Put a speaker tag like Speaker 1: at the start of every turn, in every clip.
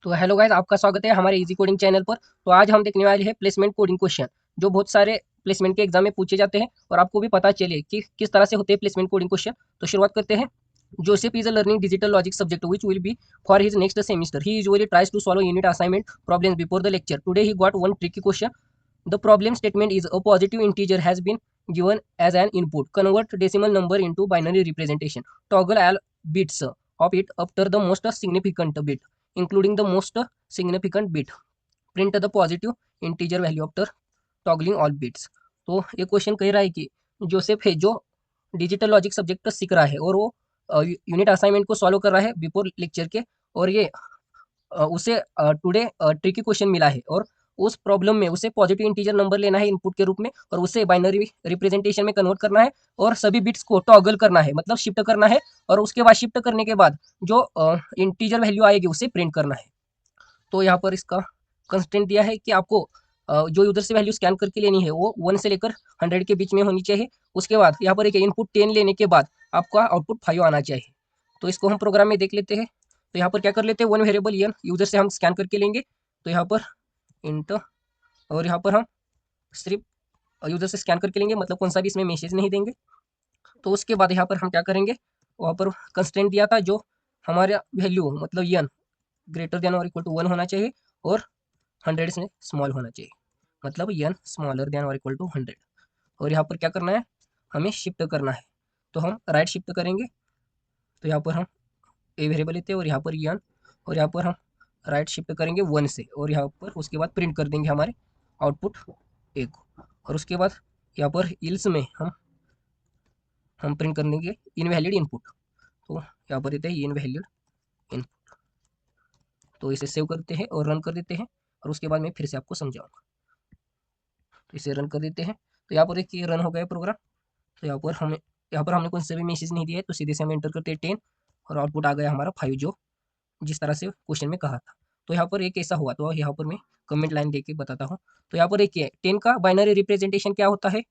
Speaker 1: तो hello guys, आपका स्वागत है हमारे इजी कोडिंग चैनल पर। तो आज हम देखने वाले हैं प्लेसमेंट कोडिंग क्वेश्चन, जो बहुत सारे प्लेसमेंट के एग्जाम में पूछे जाते हैं और आपको भी पता चले कि किस तरह से होते हैं प्लेसमेंट कोडिंग क्वेश्चन। तो शुरुआत करते हैं। Joseph is learning digital logic subject which will be for his next semester. He usually tries to solve unit assignment problems before the lecture. Today he got one tricky question. The problem statement is a positive integer has been given as an input. Convert decimal number into binary representation. Toggle all bits of it after the most significant bit, including the most significant bit. Print the positive integer value after toggling all bits. तो ये question कह रहा है कि Joseph है जो digital logic subject सीख रहा है और वो यूनिट असाइनमेंट को सॉल्व कर रहा है बिफोर लेक्चर के। और ये उसे टुडे ट्रिकी क्वेश्चन मिला है और उस प्रॉब्लम में उसे पॉजिटिव इंटीजर नंबर लेना है इनपुट के रूप में और उसे बाइनरी रिप्रेजेंटेशन में कन्वर्ट करना है और सभी बिट्स को टॉगल करना है, मतलब शिफ्ट करना है। और उसके बाद शिफ्ट करने के बाद जो इंटीजर वैल्यू आएगी उसे प्रिंट करना है। तो यहाँ पर इसका कंस्टेंट दिया है कि आपको जो यूजर से वैल्यू स्कैन करके लेनी है वो 1 से लेकर 100 के बीच में होनी चाहिए। उसके बाद यहाँ पर एक इनपुट 10 लेने के बाद आपका आउटपुट 5 आना चाहिए। तो इसको हम प्रोग्राम में देख लेते हैं। तो यहाँ पर क्या कर लेते हैं, वन वेरिएबल ईयर यूजर से हम स्कैन करके लेंगे। तो यहाँ पर इंट और यहाँ पर हम सिर्फ यूजर से स्कैन करके लेंगे, मतलब कौन सा भी इसमें मैसेज नहीं देंगे। तो उसके बाद यहाँ पर हम क्या करेंगे, वहाँ पर कंस्टेंट दिया था जो हमारा वैल्यू मतलब यन ग्रेटर देन और इक्वल टू 1 होना चाहिए और 100 से स्मॉल होना चाहिए, मतलब यन स्मॉलर देन और इक्वल टू 100। और यहाँ पर क्या करना है, हमें शिफ्ट करना है। तो हम राइट शिफ्ट करेंगे। तो यहाँ पर हम ए वेरिएबल लेते हैं और यहाँ पर यन और यहाँ पर हम राइट शिफ्ट करेंगे 1 से और यहाँ पर उसके बाद प्रिंट कर देंगे हमारे आउटपुट ए को। और उसके बाद यहाँ पर इल्स में हम प्रिंट कर देंगे इनवैलिड इनपुट। तो यहाँ पर देते हैं इनवैलिड इनपुट। तो इसे सेव करते हैं और रन कर देते हैं और उसके बाद मैं फिर से आपको समझाऊंगा। तो इसे रन कर देते हैं। तो यहाँ पर देखिए रन हो गया प्रोग्राम। तो यहाँ पर हमने कोई से भी मैसेज नहीं दिया है, तो सीधे से हम एंटर करते हैं 10 और आउटपुट आ गया हमारा 5, जो जिस तरह से क्वेश्चन में कहा था। तो यहाँ पर एक ऐसा हुआ, तो यहाँ पर मैं कमेंट लाइन देके बताता हूँ। तो यहाँ पर देखिए 10 का बाइनरी रिप्रेजेंटेशन क्या होता है,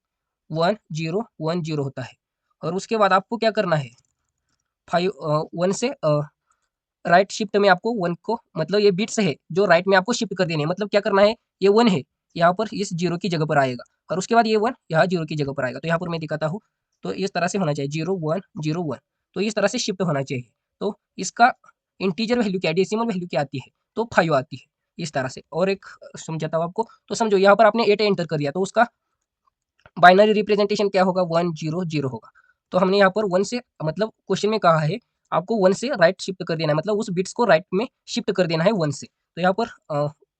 Speaker 1: 1010 होता है। और उसके बाद आपको क्या करना है, 1 से राइट शिफ्ट में आपको 1 को, मतलब ये बिट्स है जो राइट में आपको शिफ्ट कर देने हैं। मतलब क्या करना है, ये 1 है यहाँ पर इस 0 की जगह पर आएगा और उसके बाद ये 1 यहाँ 0 की जगह पर आएगा। तो यहाँ पर मैं दिखाता हूँ। तो इस तरह से होना चाहिए 0101, तो इस तरह से शिफ्ट होना चाहिए। तो इसका इंटीजर वैल्यू क्या है, डेसिमल वैल्यू क्या आती है, तो 5 आती है इस तरह से। और एक समझाता हूँ आपको। तो समझो यहाँ पर आपने 8 एंटर कर दिया, तो उसका बाइनरी रिप्रेजेंटेशन क्या होगा, 100 होगा। तो हमने यहाँ पर 1 से, मतलब क्वेश्चन में कहा है आपको 1 से राइट शिफ्ट कर देना है, मतलब उस बिट्स को राइट में शिफ्ट कर देना है 1 से। तो यहाँ पर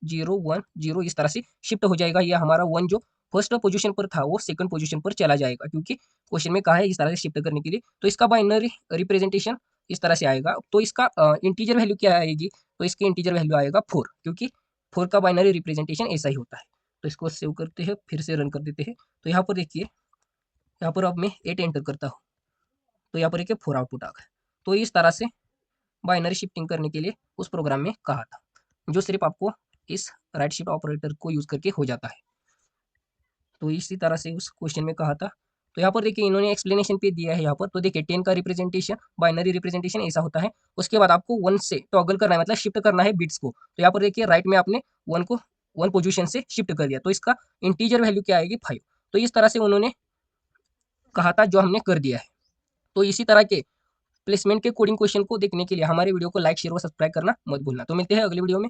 Speaker 1: 010 इस तरह से शिफ्ट हो जाएगा। यह हमारा 1 जो फर्स्ट पोजीशन पर था वो सेकंड पोजीशन पर चला जाएगा, क्योंकि क्वेश्चन में कहा है इस तरह से शिफ्ट करने के लिए। तो इसका बाइनरी रिप्रेजेंटेशन इस तरह से आएगा। तो इसका इंटीजर वैल्यू क्या आएगी, तो इसकी इंटीजर वैल्यू आएगा 4, क्योंकि 4 का बाइनरी रिप्रेजेंटेशन ऐसा ही होता है। तो इसको सेव करते हैं, फिर से रन कर देते हैं। तो यहाँ पर देखिए, यहाँ पर अब मैं 8 एंटर करता हूँ, तो यहाँ पर देखिए 4 आउटपुट आ गया। तो इस तरह से बाइनरी शिफ्टिंग करने के लिए उस प्रोग्राम में कहा था, जो सिर्फ आपको इस राइट शिफ्ट ऑपरेटर को यूज करके हो जाता है। तो इसी तरह से उस क्वेश्चन में कहा था। तो यहाँ पर देखिए इन्होंने एक्सप्लेनेशन पे दिया है यहाँ पर। तो देखिए 10 का रिप्रेजेंटेशन, बाइनरी रिप्रेजेंटेशन ऐसा होता है। उसके बाद आपको 1 से टॉगल करना है, मतलब शिफ्ट करना है बिट्स को। तो यहाँ पर देखिए राइट में आपने 1 को 1 पोजीशन से शिफ्ट कर दिया, तो इसका इंटीजर वैल्यू क्या आएगी, 5। तो इस तरह से उन्होंने कहा था, जो हमने कर दिया है। तो इसी तरह के प्लेसमेंट के कोडिंग क्वेश्चन को देखने के लिए हमारे वीडियो को लाइक शेयर और सब्सक्राइब करना मत भूलना। तो मिलते हैं अगले वीडियो में।